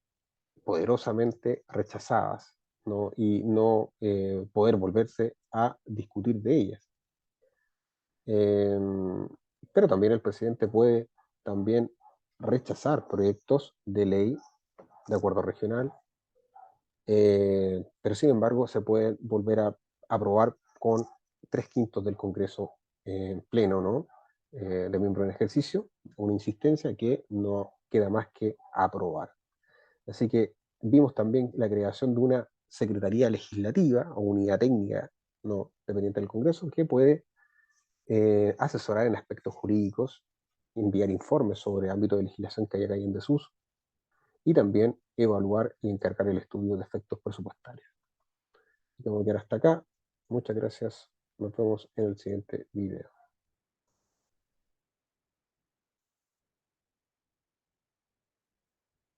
poderosamente rechazadas, ¿no? Y no poder volverse a discutir de ellas. Pero también el presidente puede también rechazar proyectos de ley de acuerdo regional, pero sin embargo se puede volver a aprobar con 3/5 del Congreso en pleno, ¿no? De miembro en ejercicio, una insistencia que no queda más que aprobar. Así que vimos también la creación de una Secretaría Legislativa o unidad técnica no dependiente del Congreso que puede asesorar en aspectos jurídicos, enviar informes sobre ámbitos de legislación que haya caído en desuso y también evaluar y encargar el estudio de efectos presupuestarios. Tengo que quedar hasta acá. Muchas gracias. Nos vemos en el siguiente video.